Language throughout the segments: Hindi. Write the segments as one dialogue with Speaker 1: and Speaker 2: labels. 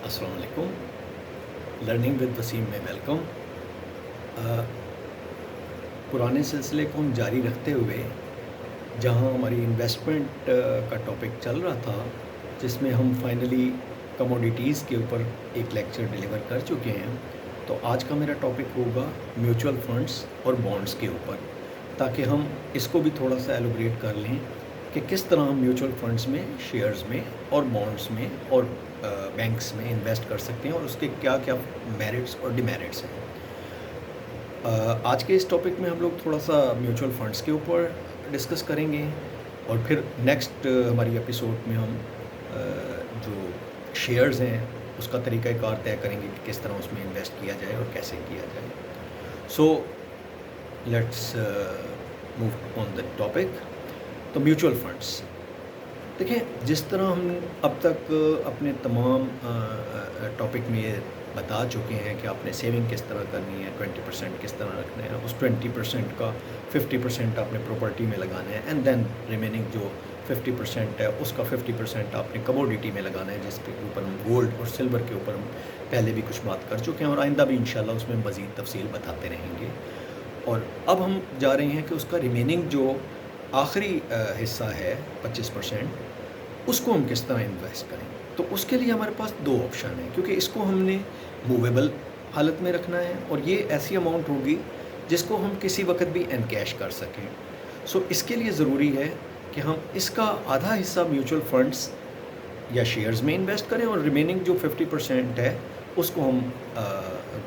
Speaker 1: अस्सलाम वालेकुम। लर्निंग विद वसीम में वेलकम। पुराने सिलसिले को हम जारी रखते हुए जहां हमारी इन्वेस्टमेंट का टॉपिक चल रहा था, जिसमें हम फाइनली कमोडिटीज़ के ऊपर एक लेक्चर डिलीवर कर चुके हैं, तो आज का मेरा टॉपिक होगा म्यूचुअल फंड्स और बॉन्ड्स के ऊपर, ताकि हम इसको भी थोड़ा सा एलोबरेट कर लें कि किस तरह हम म्यूचुअल फंड्स में, शेयर्स में और बॉन्ड्स में और बैंक्स में इन्वेस्ट कर सकते हैं और उसके क्या क्या मेरिट्स और डिमेरिट्स हैं। आज के इस टॉपिक में हम लोग थोड़ा सा म्यूचुअल फंड्स के ऊपर डिस्कस करेंगे और फिर नेक्स्ट हमारी एपिसोड में हम जो शेयर्स हैं उसका तरीक़ाकार तय करेंगे कि किस तरह उसमें इन्वेस्ट किया जाए और कैसे किया जाए। सो let's move on the topic. तो म्यूचुअल फंड्स देखें, जिस तरह हम अब तक अपने तमाम टॉपिक में ये बता चुके हैं कि आपने सेविंग किस तरह करनी है, 20% किस तरह रखना है, उस 20% का 50% आपने प्रॉपर्टी में लगाना है एंड देन रिमेनिंग जो 50% है उसका 50% आपने कमोडिटी में लगाना है, जिसके ऊपर हम गोल्ड और सिल्वर के ऊपर हम पहले भी कुछ बात कर चुके हैं और आइंदा भी इंशाल्लाह उसमें मज़ीद तफसील बताते रहेंगे। और अब हम जा रहे हैं कि उसका रिमेनिंग जो आखिरी हिस्सा है 25%, उसको हम किस तरह इन्वेस्ट करें। तो उसके लिए हमारे पास दो ऑप्शन हैं, क्योंकि इसको हमने मूवेबल हालत में रखना है और ये ऐसी अमाउंट होगी जिसको हम किसी वक्त भी एनकैश कर सकें। सो इसके लिए ज़रूरी है कि हम इसका आधा हिस्सा म्यूचुअल फंड्स या शेयर्स में इन्वेस्ट करें और रिमेनिंग जो 50% है उसको हम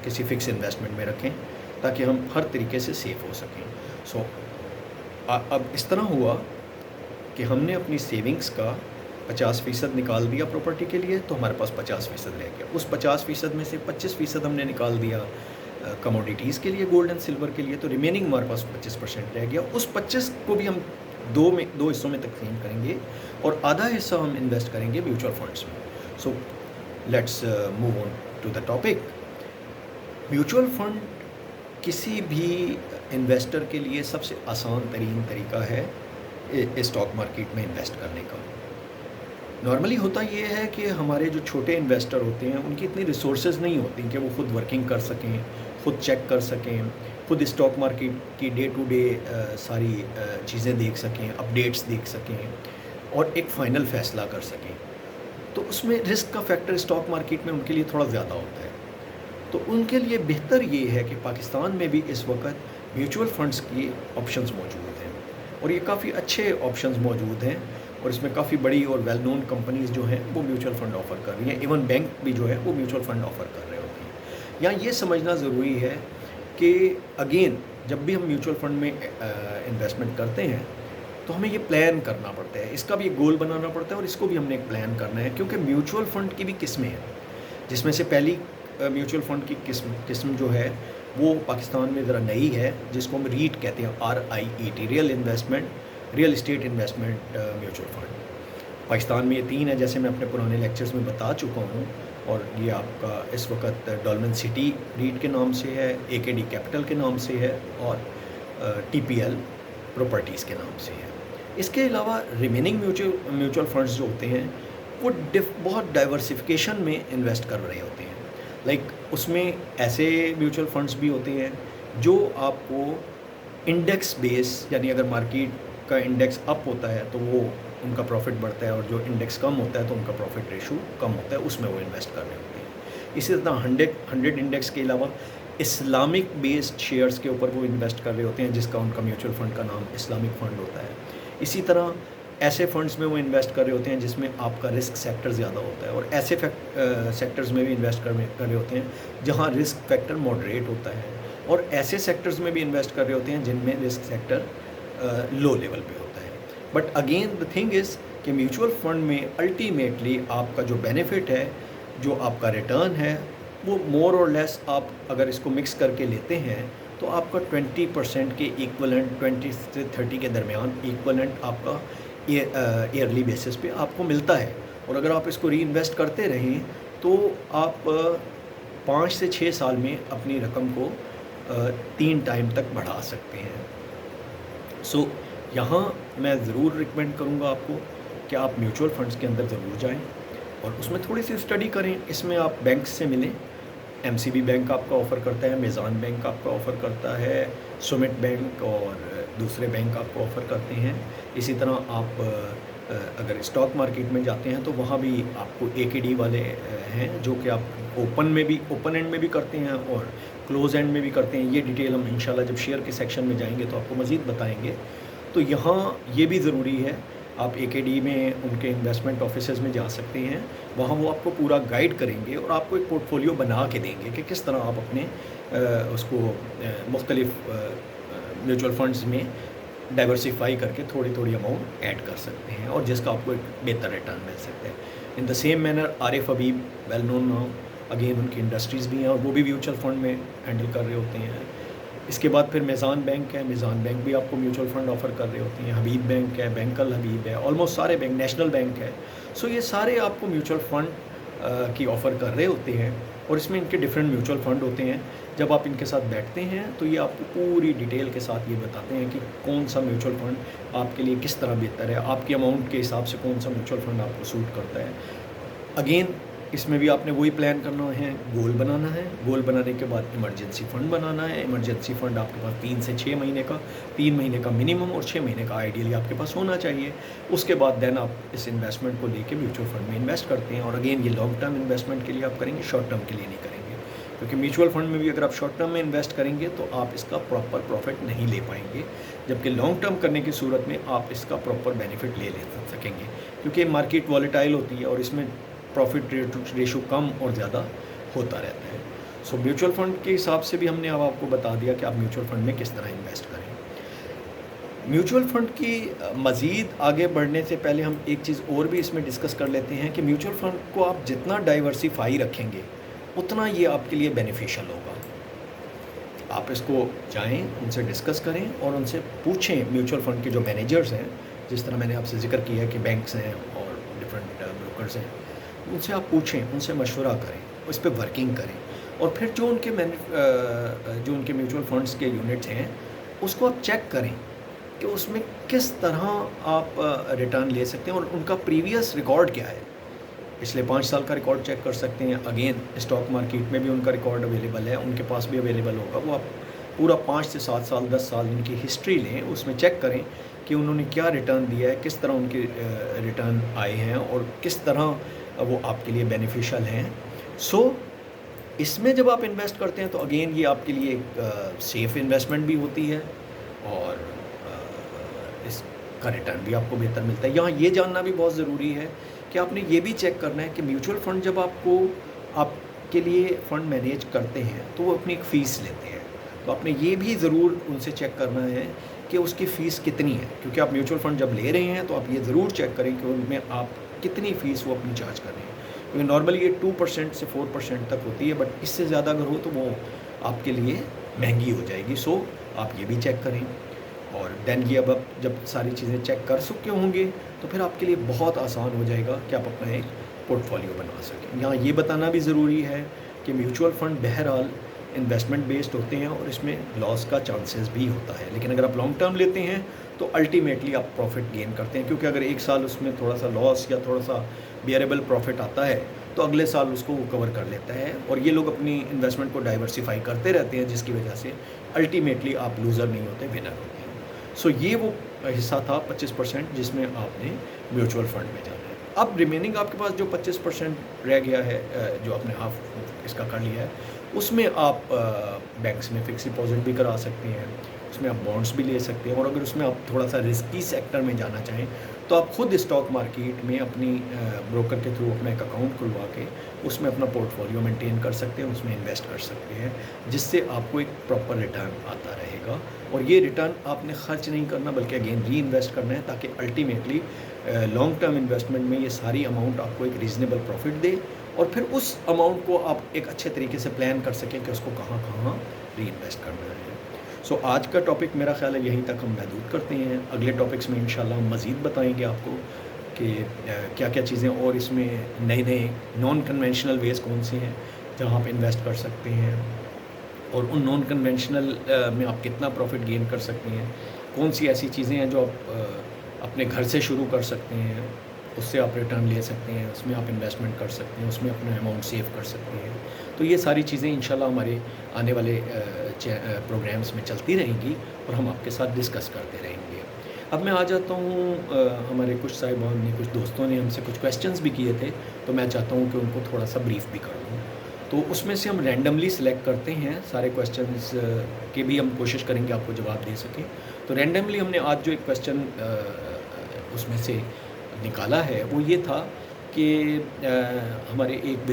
Speaker 1: किसी फ़िक्स इन्वेस्टमेंट में रखें, ताकि हम हर तरीके से सेफ़ हो सकें। सो अब इस तरह हुआ कि हमने अपनी सेविंग्स का 50% निकाल दिया प्रॉपर्टी के लिए, तो हमारे पास 50% रह गया। उस 50% में से 25% हमने निकाल दिया कमोडिटीज़ के लिए, गोल्ड एंड सिल्वर के लिए, तो रिमेनिंग हमारे पास 25% रह गया। उस 25 को भी हम दो हिस्सों में तकसीम करेंगे और आधा हिस्सा हम इन्वेस्ट करेंगे म्यूचुअल फंड्स में। So let's move on to the topic. Mutual fund किसी भी इन्वेस्टर के लिए सबसे आसान तरीन तरीका है स्टॉक मार्केट में इन्वेस्ट करने का। नॉर्मली होता ये है कि हमारे जो छोटे इन्वेस्टर होते हैं उनकी इतनी रिसोर्सेज नहीं होती कि वो ख़ुद वर्किंग कर सकें, ख़ुद चेक कर सकें, ख़ुद स्टॉक मार्केट की डे टू डे सारी चीज़ें देख सकें, अपडेट्स देख सकें और एक फ़ाइनल फ़ैसला कर सकें। तो उसमें रिस्क का फैक्टर स्टॉक मार्केट में उनके लिए थोड़ा ज़्यादा होता है। तो उनके लिए बेहतर ये है कि पाकिस्तान में भी इस वक्त म्यूचुअल फंड्स की ऑप्शंस मौजूद हैं और ये काफ़ी अच्छे ऑप्शंस मौजूद हैं और इसमें काफ़ी बड़ी और वेल नोन कंपनीज़ जो हैं वो म्यूचुअल फ़ंड ऑफ़र कर रही हैं। इवन बैंक भी जो है वो म्यूचुअल फ़ंड ऑफ़र कर रहे होते हैं। यहाँ ये समझना ज़रूरी है कि अगेन जब भी हम म्यूचुअल फ़ंड में इन्वेस्टमेंट करते हैं तो हमें ये प्लान करना पड़ता है, इसका भी एक गोल बनाना पड़ता है और इसको भी हमने एक प्लान करना है, क्योंकि म्यूचुअल फ़ंड की भी किस्में हैं, जिसमें से पहली म्यूचुअल फ़ंड की किस्म जो है वो पाकिस्तान में ज़रा नई है, जिसको हम रीट कहते हैं, RIET, real estate investment mutual fund. Pakistan में ये 3 है, जैसे मैं अपने पुराने लेक्चर्स में बता चुका हूँ, और ये आपका इस वक्त डॉल्मेन सिटी रीट के नाम से है, AKD कैपिटल के नाम से है और TPL प्रॉपर्टीज़ के नाम से है। इसके अलावा रिमेनिंग म्यूचुअल फंड्स जो होते हैं वो बहुत डाइवर्सिफिकेशन में इन्वेस्ट कर रहे होते हैं। उसमें ऐसे म्यूचुअल फंड्स भी होते हैं जो आपको इंडेक्स बेस, यानी अगर मार्केट का इंडेक्स अप होता है तो वो उनका प्रॉफिट बढ़ता है और जो इंडेक्स कम होता है तो उनका प्रॉफिट रेशो कम होता है, उसमें वो इन्वेस्ट कर रहे होते हैं। इसी तरह 100 इंडेक्स के अलावा इस्लामिक बेस्ड शेयर्स के ऊपर वो इन्वेस्ट कर रहे होते हैं, जिसका उनका म्यूचुअल फ़ंड का नाम इस्लामिक फ़ंड होता है। इसी तरह ऐसे फंड्स में वो इन्वेस्ट कर रहे होते हैं जिसमें आपका रिस्क फैक्टर ज़्यादा होता है, और ऐसे सेक्टर्स में भी इन्वेस्ट कर रहे होते हैं जहां रिस्क फैक्टर मॉडरेट होता है, और ऐसे सेक्टर्स में भी इन्वेस्ट कर रहे होते हैं जिनमें रिस्क फैक्टर लो लेवल पे होता है। But again the thing is कि म्यूचुअल फंड में अल्टीमेटली आपका जो बेनिफिट है, जो आपका रिटर्न है, वो मोर और लेस आप अगर इसको मिक्स करके लेते हैं तो आपका 20% के इक्वलेंट, 20 से 30 के दरमियान इक्वलेंट आपका ईयरली बेसिस पे आपको मिलता है। और अगर आप इसको री इन्वेस्ट करते रहें तो आप 5 से 6 साल में अपनी रकम को 3 टाइम तक बढ़ा सकते हैं। सो यहाँ मैं ज़रूर रिकमेंड करूँगा आपको कि आप म्यूचुअल फंड्स के अंदर ज़रूर जाएं और उसमें थोड़ी सी स्टडी करें। इसमें आप बैंक से मिलें, एमसीबी बैंक आपका ऑफ़र करता है, मेज़ान बैंक आपका ऑफ़र करता है, सुमित बैंक और दूसरे बैंक आपको ऑफ़र करते हैं। इसी तरह आप अगर स्टॉक मार्केट में जाते हैं तो वहाँ भी आपको एकेडी वाले हैं जो कि आप ओपन एंड में भी करते हैं और क्लोज़ एंड में भी करते हैं। ये डिटेल हम इंशाल्लाह जब शेयर के सेक्शन में जाएंगे तो आपको मज़ीद बताएंगे। तो यहाँ ये भी ज़रूरी है, आप एकेडी में उनके इन्वेस्टमेंट ऑफिसेज़ में जा सकते हैं, वहाँ वो आपको पूरा गाइड करेंगे और आपको एक पोर्टफोलियो बना के देंगे कि किस तरह आप अपने उसको मुख्तलिफ म्यूचुअल फंड्स में डाइवर्सिफाई करके थोड़ी थोड़ी अमाउंट ऐड कर सकते हैं और जिसका आपको एक बेहतर रिटर्न मिल सकता है। In the same manner Arif Habib, well known now, again उनकी इंडस्ट्रीज़ भी हैं और वो भी म्यूचुअल फंड में हैंडल कर रहे होते हैं। इसके बाद फिर मेज़ान बैंक है, मेज़ान बैंक भी आपको म्यूचुअल फंड ऑफ़र कर रहे होते हैं। हबीब बैंक है, बैंक अल हबीब है, ऑलमोस्ट सारे बैंक, नेशनल बैंक है। सो ये सारे आपको म्यूचुअल फंड की ऑफ़र कर रहे होते हैं और इसमें इनके डिफरेंट म्यूचुअल फंड होते हैं। जब आप इनके साथ बैठते हैं तो ये आपको पूरी डिटेल के साथ ये बताते हैं कि कौन सा म्यूचुअल फंड आपके लिए किस तरह बेहतर है, आपकी अमाउंट के हिसाब से कौन सा म्यूचुअल फंड आपको सूट करता है। अगेन इसमें भी आपने वही प्लान करना है, गोल बनाना है, गोल बनाने के बाद इमरजेंसी फ़ंड बनाना है। इमरजेंसी फ़ंड आपके पास 3 से 6 महीने का, 3 महीने का मिनिमम और 6 महीने का आइडियली आपके पास होना चाहिए। उसके बाद देन आप इस इन्वेस्टमेंट को लेके म्यूचुअल फ़ंड में इन्वेस्ट करते हैं। और अगेन ये लॉन्ग टर्म इन्वेस्टमेंट के लिए आप करेंगे, शॉर्ट टर्म के लिए नहीं करेंगे, क्योंकि म्यूचुअल फंड में भी अगर आप शॉर्ट टर्म में इन्वेस्ट करेंगे तो आप इसका प्रॉपर प्रॉफिट नहीं ले पाएंगे, जबकि लॉन्ग टर्म करने की सूरत में आप इसका प्रॉपर बेनिफिट ले सकेंगे, क्योंकि मार्केट वॉलेटाइल होती है और इसमें प्रॉफिट रेशो कम और ज़्यादा होता रहता है। सो म्यूचुअल फंड के हिसाब से भी हमने अब आपको बता दिया कि आप म्यूचुअल फंड में किस तरह इन्वेस्ट करें। म्यूचुअल फंड की मज़ीद आगे बढ़ने से पहले हम एक चीज़ और भी इसमें डिस्कस कर लेते हैं कि म्यूचुअल फंड को आप जितना डाइवर्सिफाई रखेंगे उतना ये आपके लिए बेनिफिशियल होगा। आप इसको जाएं, उनसे डिस्कस करें और उनसे पूछें, म्यूचुअल फंड के जो मैनेजर्स हैं, जिस तरह मैंने आपसे जिक्र किया है कि बैंक्स हैं और डिफरेंट ब्रोकर्स हैं, उनसे आप पूछें, उनसे मशवरा करें, उस पर वर्किंग करें और फिर जो उनके म्यूचुअल फंड्स के यूनिट्स हैं उसको आप चेक करें कि उसमें किस तरह आप रिटर्न ले सकते हैं और उनका प्रीवियस रिकॉर्ड क्या है। पिछले 5 साल का रिकॉर्ड चेक कर सकते हैं। अगेन स्टॉक मार्केट में भी उनका रिकॉर्ड अवेलेबल है, उनके पास भी अवेलेबल होगा। वो आप पूरा 5 से 7 साल 10 साल इनकी हिस्ट्री लें, उसमें चेक करें कि उन्होंने क्या रिटर्न दिया है, किस तरह उनके रिटर्न आए हैं और किस तरह वो आपके लिए बेनिफिशियल हैं। सो इसमें जब आप इन्वेस्ट करते हैं तो अगेन ये आपके लिए एक सेफ़ इन्वेस्टमेंट भी होती है और इसका रिटर्न भी आपको बेहतर मिलता है। यहाँ ये जानना भी बहुत ज़रूरी है कि आपने ये भी चेक करना है कि म्यूचुअल फ़ंड जब आपके लिए फ़ंड मैनेज करते हैं तो वो अपनी एक फ़ीस लेते हैं, तो आपने ये भी ज़रूर उनसे चेक करना है कि उसकी फ़ीस कितनी है, क्योंकि आप म्यूचुअल फ़ंड जब ले रहे हैं तो आप ये ज़रूर चेक करें कि उनमें आप कितनी फ़ीस वो अपनी चार्ज कर रहे हैं, क्योंकि नॉर्मली ये 2% से 4% तक होती है, बट इससे ज़्यादा अगर हो तो वो आपके लिए महंगी हो जाएगी। सो आप ये भी चेक करें और देन ये अब जब सारी चीज़ें चेक कर चुके होंगे तो फिर आपके लिए बहुत आसान हो जाएगा कि आप अपना एक पोर्टफोलियो बना सकें। यहाँ ये बताना भी ज़रूरी है कि म्यूचुअल फ़ंड बहरहाल इन्वेस्टमेंट बेस्ड होते हैं और इसमें लॉस का चांसेस भी होता है, लेकिन अगर आप लॉन्ग टर्म लेते हैं तो अल्टीमेटली आप प्रॉफिट गेन करते हैं, क्योंकि अगर एक साल उसमें थोड़ा सा लॉस या थोड़ा सा बियरेबल प्रॉफिट आता है तो अगले साल उसको वो कवर कर लेता है और ये लोग अपनी इन्वेस्टमेंट को डाइवर्सिफाई करते रहते हैं, जिसकी वजह से अल्टीमेटली आप लूज़र नहीं होते, विनर होते हैं। सो ये वो हिस्सा था 25% जिसमें आपने म्यूचुअल फंड में जाना है। अब रिमेनिंग आपके पास जो 25% रह गया है, जो आपने हाफ इसका कर लिया है, उसमें आप बैंक्स में फ़िक्स डिपॉजिट भी करा सकते हैं, उसमें आप बॉन्ड्स भी ले सकते हैं और अगर उसमें आप थोड़ा सा रिस्की सेक्टर में जाना चाहें तो आप खुद स्टॉक मार्केट में अपनी ब्रोकर के थ्रू अपना एक अकाउंट खुलवा के उसमें अपना पोर्टफोलियो मेंटेन कर सकते हैं, उसमें इन्वेस्ट कर सकते हैं, जिससे आपको एक प्रॉपर रिटर्न आता रहेगा। और ये रिटर्न आपने खर्च नहीं करना बल्कि अगेन री इन्वेस्ट करना है, ताकि अल्टीमेटली लॉन्ग टर्म इन्वेस्टमेंट में ये सारी अमाउंट आपको एक रीज़नेबल प्रॉफिट दे और फिर उस अमाउंट को आप एक अच्छे तरीके से प्लान कर सकें कि उसको कहाँ कहाँ री इन्वेस्ट करना है। सो आज का टॉपिक मेरा ख्याल है यहीं तक हम महदूद करते हैं। अगले टॉपिक्स में इंशाल्लाह हम मज़ीद बताएंगे आपको कि क्या क्या चीज़ें और इसमें नए नए नॉन कन्वेंशनल वेज़ कौन से हैं जहाँ आप इन्वेस्ट कर सकते हैं और उन नॉन कन्वेंशनल में आप कितना प्रॉफिट गेन कर सकते हैं, कौन सी ऐसी चीज़ें हैं जो आप अपने घर से शुरू कर सकते हैं उससे आप रिटर्न ले सकते हैं, उसमें आप इन्वेस्टमेंट कर सकते हैं, उसमें अपना अमाउंट सेव कर सकते हैं। तो ये सारी चीज़ें इंशाल्लाह हमारे आने वाले प्रोग्राम्स में चलती रहेंगी और हम आपके साथ डिस्कस करते रहेंगे। अब मैं आ जाता हूँ, हमारे कुछ साहिबान ने, कुछ दोस्तों ने हमसे कुछ क्वेश्चंस भी किए थे, तो मैं चाहता हूँ कि उनको थोड़ा सा ब्रीफ भी कर दूँ। तो उसमें से हम रैंडमली सिलेक्ट करते हैं सारे क्वेश्चंस के भी हम कोशिश करेंगे आपको जवाब दे सकें। तो रैंडमली हमने आज जो एक क्वेश्चन उसमें से निकाला है वो ये था कि हमारे एक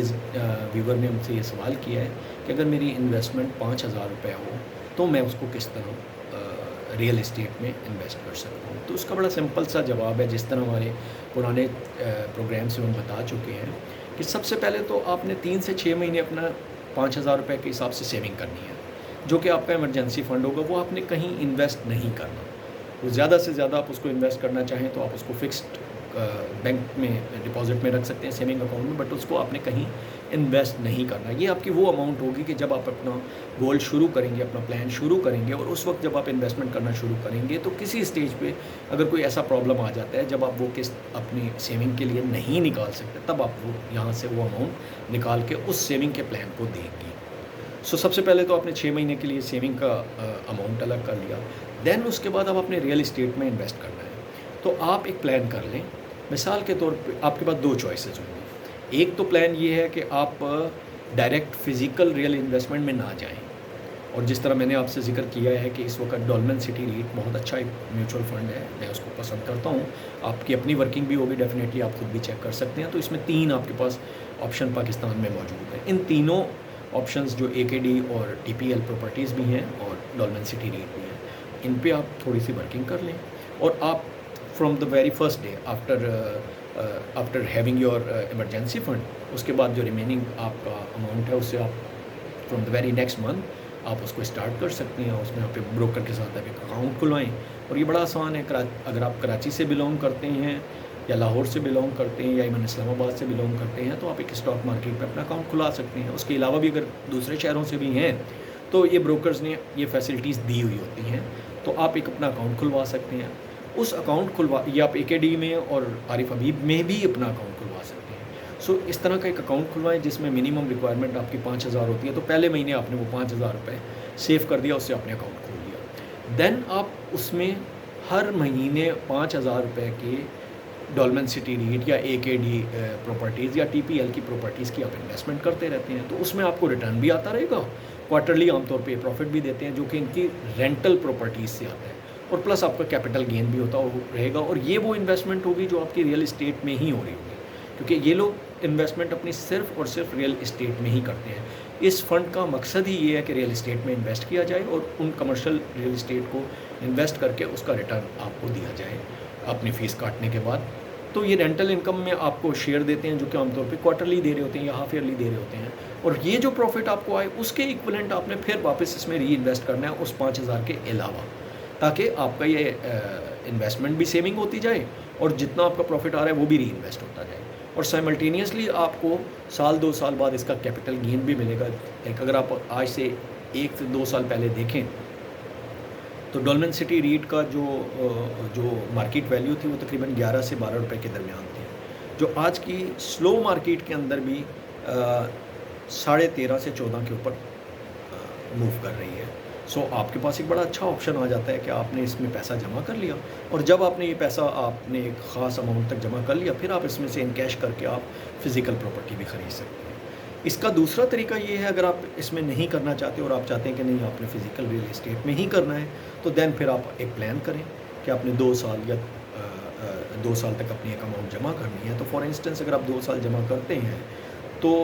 Speaker 1: व्यूवर ने हमसे ये सवाल किया है कि अगर मेरी इन्वेस्टमेंट 5,000 रुपये हो तो मैं उसको किस तरह रियल इस्टेट में इन्वेस्ट कर सकता हूँ। तो उसका बड़ा सिंपल सा जवाब है, जिस तरह हमारे पुराने प्रोग्राम्स में हम बता चुके हैं कि सबसे पहले तो आपने 3 से 6 महीने अपना 5,000 रुपये के हिसाब से सेविंग करनी है, जो कि आपका इमरजेंसी फ़ंड होगा। वो आपने कहीं इन्वेस्ट नहीं करना। तो ज़्यादा से ज़्यादा आप उसको इन्वेस्ट करना चाहें तो आप उसको फ़िक्स्ड बैंक में डिपॉज़िट में रख सकते हैं, सेविंग अकाउंट में, बट उसको आपने कहीं इन्वेस्ट नहीं करना। ये आपकी वो अमाउंट होगी कि जब आप अपना गोल शुरू करेंगे, अपना प्लान शुरू करेंगे, और उस वक्त जब आप इन्वेस्टमेंट करना शुरू करेंगे तो किसी स्टेज पे अगर कोई ऐसा प्रॉब्लम आ जाता है जब आप वो किस्त अपनी सेविंग के लिए नहीं निकाल सकते, तब आप वो यहाँ से वो अमाउंट निकाल के उस सेविंग के प्लान को देंगे। सो सबसे पहले तो आपने 6 महीने के लिए सेविंग का अमाउंट अलग कर लिया। देन उसके बाद अब आपने रियल इस्टेट में इन्वेस्ट करना है। तो आप एक प्लान कर लें। मिसाल के तौर पे आपके पास 2 चॉइसेस होंगी। एक तो प्लान ये है कि आप डायरेक्ट फ़िज़िकल रियल इन्वेस्टमेंट में ना जाएं, और जिस तरह मैंने आपसे ज़िक्र किया है कि इस वक्त डॉलमेन सिटी रीट बहुत अच्छा एक म्यूचुअल फ़ंड है, मैं उसको पसंद करता हूँ। आपकी अपनी वर्किंग भी होगी डेफिनेटली, आप खुद भी चेक कर सकते हैं। तो इसमें 3 आपके पास ऑप्शन पाकिस्तान में मौजूद है। इन तीनों ऑप्शंस जो AKD और TPL प्रॉपर्टीज़ भी हैं और डॉलमेन सिटी रीट भी हैं, इन पे आप थोड़ी सी वर्किंग कर लें, और आप from the very first day after having your emergency fund, उसके बाद जो रिमेनिंग आपका अमाउंट है उससे आप from the very next month आप उसको स्टार्ट कर सकते हैं। उसमें आप एक ब्रोकर के साथ आप एक अकाउंट खुलवाएं, और ये बड़ा आसान है। अगर आप कराची से बिलोंग करते हैं या लाहौर से बिलोंग करते हैं या इवन इस्लामाबाद से बिलोंग करते हैं, तो आप एक स्टॉक मार्केट में अपना अकाउंट खुला सकते हैं। उसके अलावा भी अगर दूसरे शहरों से भी हैं तो ये ब्रोकर्स ने ये फैसिलिटीज़ दी हुई होती हैं, तो आप एक अपना अकाउंट खुलवा सकते हैं। उस अकाउंट ये आप AKD में और आरिफ हबीब में भी अपना अकाउंट खुलवा सकते हैं। सो इस तरह का एक अकाउंट खुलवाएं जिसमें मिनिमम रिक्वायरमेंट आपकी 5,000 होती है। तो पहले महीने आपने वो 5,000 रुपये सेव कर दिया, उससे आपने अकाउंट खोल दिया। देन आप उसमें हर महीने 5,000 रुपये के डॉलमेन सिटी रीट या AKD प्रॉपर्टीज़ या TPL की प्रॉपर्टीज़ की आप इन्वेस्टमेंट करते रहते हैं। तो उसमें आपको रिटर्न भी आता रहेगा, क्वार्टरली आमतौर पे प्रॉफिट भी देते हैं, जो कि इनकी रेंटल प्रॉपर्टीज़ से आता है, और प्लस आपका कैपिटल गेन भी होता रहेगा। और ये वो इन्वेस्टमेंट होगी जो आपकी रियल इस्टेट में ही हो रही होगी, क्योंकि ये लोग इन्वेस्टमेंट अपनी सिर्फ और सिर्फ रियल इस्टेट में ही करते हैं। इस फंड का मकसद ही ये है कि रियल इस्टेट में इन्वेस्ट किया जाए और उन कमर्शियल रियल इस्टेट को इन्वेस्ट करके उसका रिटर्न आपको दिया जाए अपनी फ़ीस काटने के बाद। तो ये रेंटल इनकम में आपको शेयर देते हैं, जो कि आमतौर पे क्वार्टरली दे रहे होते हैं या हाफ ईयरली दे रहे होते हैं, और ये जो प्रॉफिट आपको आए उसके इक्विवेलेंट आपने फिर वापस इसमें री इन्वेस्ट करना है उस 5,000 के अलावा, ताकि आपका ये इन्वेस्टमेंट भी सेविंग होती जाए और जितना आपका प्रॉफिट आ रहा है वो भी री इन्वेस्ट होता जाए, और साइमल्टेनियसली आपको साल 2 साल बाद इसका कैपिटल गेन भी मिलेगा। एक अगर आप आज से 1 से 2 साल पहले देखें तो डॉलमेन सिटी रीट का जो मार्केट वैल्यू थी वो तकरीबन 11 से 12 रुपए के दरमियान थी, जो आज की स्लो मार्केट के अंदर भी 13.5 से 14 के ऊपर मूव कर रही है। सो आपके पास एक बड़ा अच्छा ऑप्शन आ जाता है कि आपने इसमें पैसा जमा कर लिया, और जब आपने ये पैसा आपने एक ख़ास अमाउंट तक जमा कर लिया, फिर आप इसमें से इनकैश करके आप फ़िज़िकल प्रॉपर्टी भी ख़रीद सकते हैं। इसका दूसरा तरीका ये है, अगर आप इसमें नहीं करना चाहते और आप चाहते हैं कि नहीं आपने फ़िज़िकल रियल इस्टेट में ही करना है, तो देन फिर आप एक प्लान करें कि आपने 2 साल या 2 साल तक अपनी एक अमाउंट जमा करनी है। तो फॉर इंस्टेंस अगर आप 2 साल जमा करते हैं तो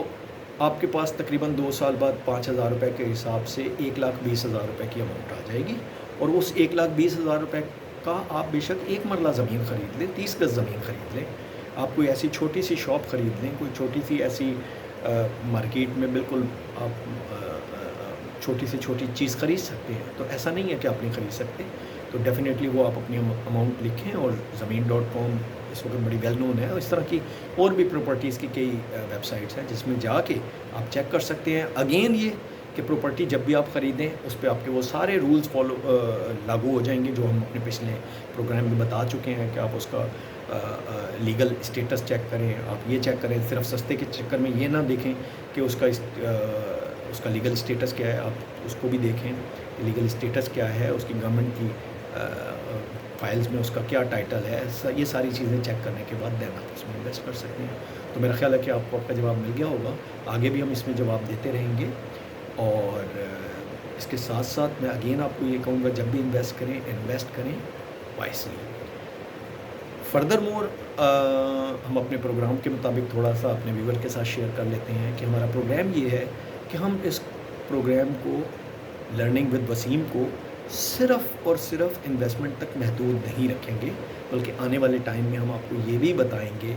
Speaker 1: आपके पास तकरीबन 2 साल बाद 5,000 रुपये के हिसाब से 1,20,000 रुपये की अमाउंट आ जाएगी, और उस 1,20,000 रुपये का आप बेशक एक मरला ज़मीन ख़रीद लें, 30 गज़ ज़मीन ख़रीद लें, आप कोई ऐसी छोटी सी शॉप ख़रीद लें, कोई छोटी सी ऐसी मार्केट में बिल्कुल आप छोटी से छोटी चीज़ ख़रीद सकते हैं। तो ऐसा नहीं है कि आप नहीं ख़रीद सकते, तो डेफ़िनेटली वो आप अपनी अमाउंट लिखें, और ज़मीन.com इस वक्त बड़ी वेल नोन है, और इस तरह की और भी प्रॉपर्टीज़ की कई वेबसाइट्स हैं जिसमें जाके आप चेक कर सकते हैं। अगेन ये कि प्रॉपर्टी जब भी आप ख़रीदें उस पर आपके वो सारे रूल्स लागू हो जाएंगे जो हम अपने पिछले प्रोग्राम में बता चुके हैं कि आप उसका लीगल स्टेटस चेक करें, आप ये चेक करें, सिर्फ सस्ते के चक्कर में ये ना देखें कि उसका लीगल स्टेटस क्या है, आप उसको भी देखें कि लीगल स्टेटस क्या है, उसकी गवर्नमेंट की फाइल्स में उसका क्या टाइटल है। ये सारी चीज़ें चेक करने के बाद देन आप उसमें इन्वेस्ट कर सकते हैं। तो मेरा ख्याल है कि आपको आपका जवाब मिल गया होगा। आगे भी हम इसमें जवाब देते रहेंगे और इसके साथ साथ मैं अगेन आपको ये कहूँगा, जब भी इन्वेस्ट करें वाइसली। फर्दर मोर हम अपने प्रोग्राम के मुताबिक थोड़ा सा अपने व्यूवर के साथ शेयर कर लेते हैं कि हमारा प्रोग्राम ये है कि हम इस प्रोग्राम को लर्निंग विद वसीम को सिर्फ़ और सिर्फ इन्वेस्टमेंट तक महदूद नहीं रखेंगे, बल्कि आने वाले टाइम में हम आपको ये भी बताएंगे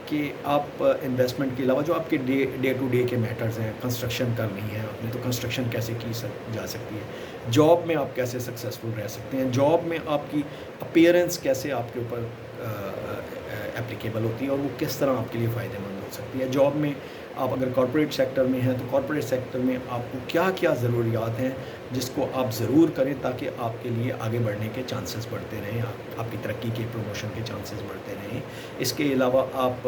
Speaker 1: कि आप इन्वेस्टमेंट के अलावा जो आपके डे टू डे के मैटर्स हैं, कंस्ट्रक्शन करनी है आपने तो कंस्ट्रक्शन कैसे की जा सकती है, जॉब में आप कैसे सक्सेसफुल रह सकते हैं, जॉब में आपकी अपीयरेंस कैसे आपके ऊपर एप्लीकेबल होती है और वो किस तरह आपके लिए फ़ायदेमंद हो सकती है, जॉब में आप अगर कॉर्पोरेट सेक्टर में हैं तो कॉर्पोरेट सेक्टर में आपको क्या क्या ज़रूरियात हैं जिसको आप ज़रूर करें ताकि आपके लिए आगे बढ़ने के चांसेस बढ़ते रहें, आपकी तरक्की के प्रमोशन के चांसेस बढ़ते रहें। इसके अलावा आप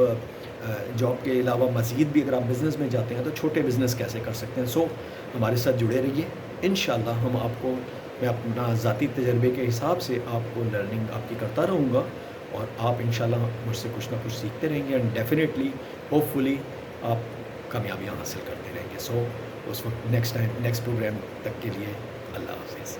Speaker 1: जॉब के अलावा मज़ीद भी अगर आप बिज़नेस में जाते हैं तो छोटे बिज़नेस कैसे कर सकते हैं। सो हमारे साथ जुड़े रहिए, इंशाल्लाह हम आपको, मैं अपना ज़ाती तजर्बे के हिसाब से आपको लर्निंग आपकी करता रहूँगा और आप इंशाल्लाह मुझसे कुछ ना कुछ सीखते रहेंगे एंड डेफिनेटली होपफुली आप कामयाबियाँ हासिल करते रहेंगे। सो उस वक्त नेक्स्ट प्रोग्राम तक के लिए अल्लाह हाफ़िज़।